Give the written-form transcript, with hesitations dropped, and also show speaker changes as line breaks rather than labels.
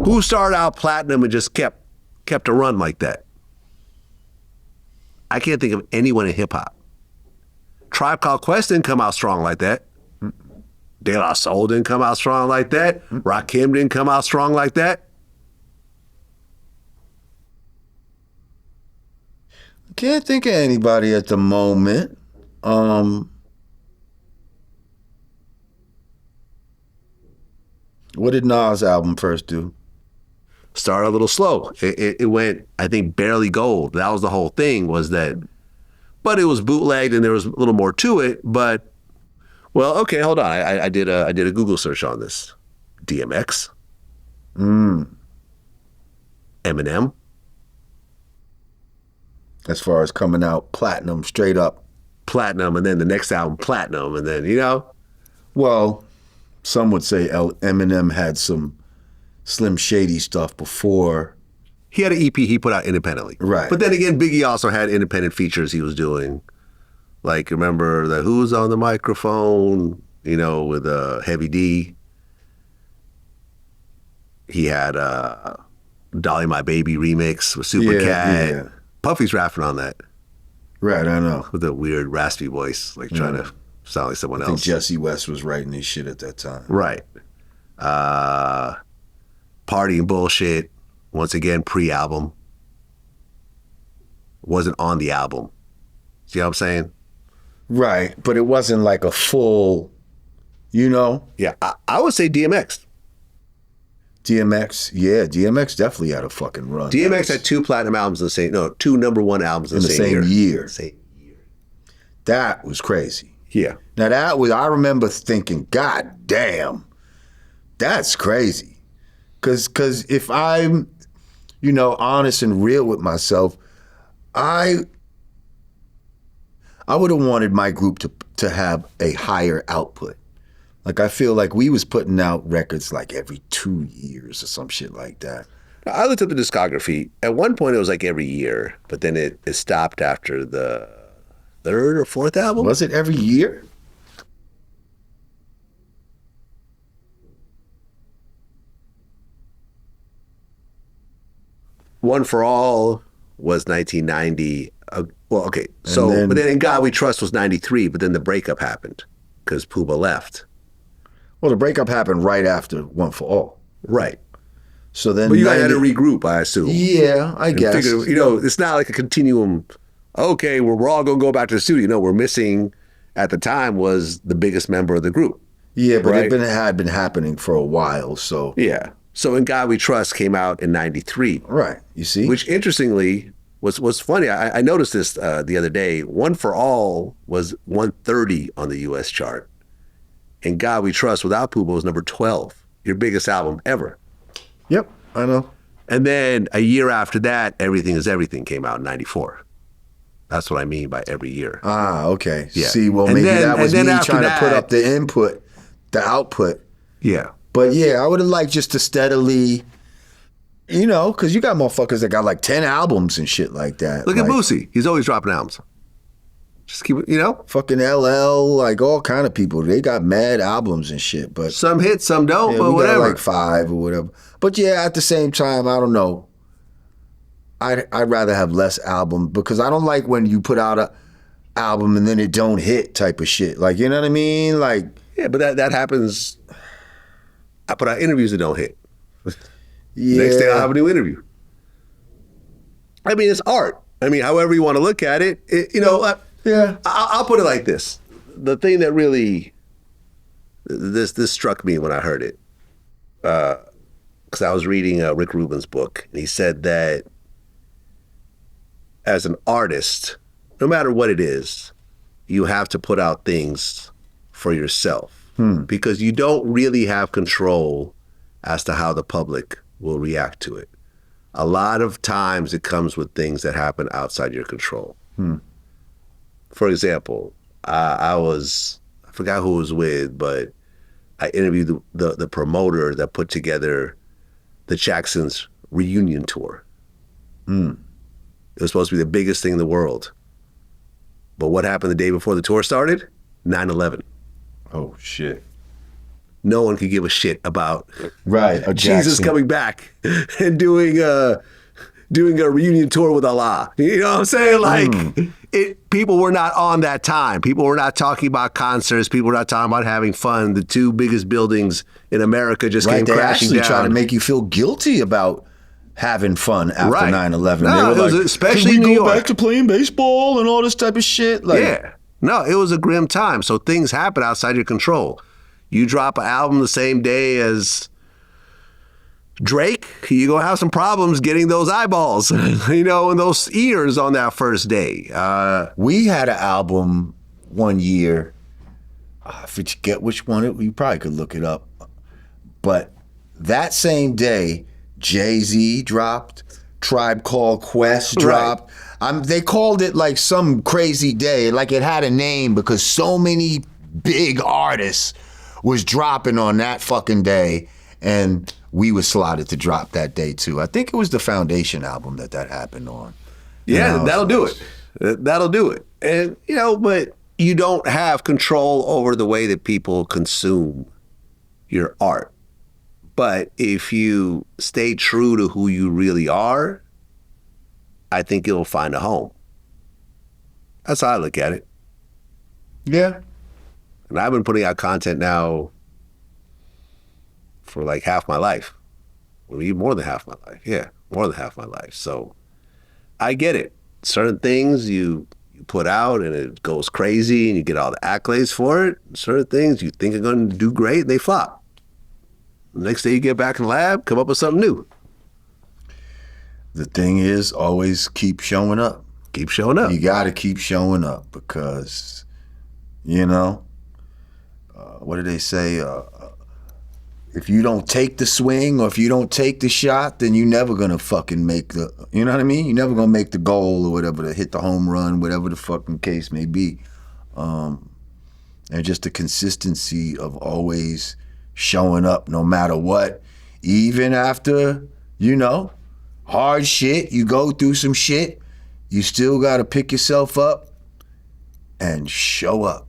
Who started out platinum and just kept a run like that? I can't think of anyone in hip hop. Tribe Called Quest didn't come out strong like that. De La Soul didn't come out strong like that. Rakim didn't come out strong like that.
Can't think of anybody at the moment. What did Nas' album first do?
Started a little slow. It went, I think, barely gold. That was the whole thing, was that, but it was bootlegged and there was a little more to it. But, well, okay, hold on. I did a Google search on this. DMX. Eminem.
As far as coming out platinum, straight up.
Platinum, and then the next album, platinum, and then, you know?
Well, some would say Eminem had some Slim Shady stuff before.
He had an EP he put out independently.
Right.
But then again, Biggie also had independent features he was doing. Like, remember the Who's on the Microphone, you know, with Heavy D. He had Dolly My Baby remix with Super Cat.
Yeah.
Puffy's rapping on that.
Right, I know.
With a weird raspy voice, like trying to sound like someone
I think
else.
Jesse West was writing his shit at that time.
Right. Party and Bullshit, once again, pre-album. Wasn't on the album. See what I'm saying?
Right, but it wasn't like a full, you know?
Yeah, I would say DMX.
DMX, yeah, DMX definitely had a fucking run.
DMX had two platinum albums in the same, no, two #1 albums in the same year. Same year.
That was crazy.
Yeah.
Now that was, I remember thinking, God damn, that's crazy. Cause if I'm, you know, honest and real with myself, I would have wanted my group to have a higher output. Like, I feel like we was putting out records like every 2 years or some shit like that.
I looked up the discography. At one point, it was like every year, but then it stopped after the third or fourth album.
Was it every year?
One for All was 1990. Well, okay. So, but then In God We Trust was 93, but then the breakup happened because Puba left.
Well, the breakup happened right after One for All.
Right.
So then,
but you guys had to regroup, I assume.
Yeah, I guess.
Figure, you know, it's not like a continuum. Okay, we're all going to go back to the studio. No, we're missing. At the time, was the biggest member of the group.
Yeah, but it had been happening for a while. So
yeah. So In God We Trust came out in 93.
Right. You see,
which interestingly was funny. I noticed this the other day. One for All was 130 on the U.S. chart. In God We Trust without Puba was number 12, your biggest album ever.
Yep, I know.
And then a year after that, Everything Is Everything came out in 94. That's what I mean by every year.
Ah, okay.
Yeah.
See, well, maybe that was me trying to put up the input, the output.
Yeah.
But yeah, I would have liked just to steadily, you know, because you got motherfuckers that got like 10 albums and shit like that.
Look at Boosie. He's always dropping albums. Just keep it, you know?
Fucking LL, like all kind of people. They got mad albums and shit. But
some hit, some don't,
yeah,
but
we
whatever.
Got like 5 or whatever. But yeah, at the same time, I don't know. I'd rather have less album because I don't like when you put out a album and then it don't hit type of shit. Like, you know what I mean? Like,
yeah, but that happens. I put out interviews that don't hit.
Yeah.
Next day I'll have a new interview. I mean, it's art. I mean, however you want to look at it, you know.
Yeah.
I'll put it like this: the thing that really this struck me when I heard it, because I was reading Rick Rubin's book, and he said that as an artist, no matter what it is, you have to put out things for yourself because you don't really have control as to how the public will react to it. A lot of times it comes with things that happen outside your control. For example, I forgot who it was with, but I interviewed the promoter that put together the Jacksons reunion tour. It was supposed to be the biggest thing in the world. But what happened the day before the tour started? 9/11.
Oh, shit.
no one could give a shit about
Right, a
Jesus
Jackson.
coming back and doing a reunion tour with Allah. You know what I'm saying? Like, people were not on that time. People were not talking about concerts. People were not talking about having fun. The two biggest buildings in America just came
They
crashing
actually
down.
try to make you feel guilty about having fun after
Right.
9/11.
No,
they were
it was
like,
especially
"Can we
New
go
York."
back to playing baseball and all this type of shit?" Like,
Yeah. No, it was a grim time. So things happen outside your control. You drop an album the same day as Drake, you're going to have some problems getting those eyeballs, and those ears on that first day.
we had an album one year. I forget which one. You probably could look it up. But that same day, Jay-Z dropped, Tribe Called Quest dropped. They called it like some crazy day, like it had a name because so many big artists was dropping on that fucking day, and we were slotted to drop that day too. I think it was the Foundation album that happened on.
Yeah, that'll do it. That'll do it. And, but you don't have control over the way that people consume your art. But if you stay true to who you really are, I think it'll find a home. That's how I look at it.
Yeah.
And I've been putting out content now for like half my life. Well, even more than half my life. Yeah, more than half my life. So I get it. Certain things you put out and it goes crazy and you get all the accolades for it. Certain things you think are going to do great, they flop. The next day you get back in the lab, come up with something new.
The thing is, always keep showing up.
Keep showing up.
You got to keep showing up because, what do they say? If you don't take the swing or if you don't take the shot, then you're never going to fucking make the, you know what I mean? You're never going to make the goal or whatever, to hit the home run, whatever the fucking case may be. And just the consistency of always showing up no matter what, even after, hard shit, you go through some shit, you still got to pick yourself up and show up.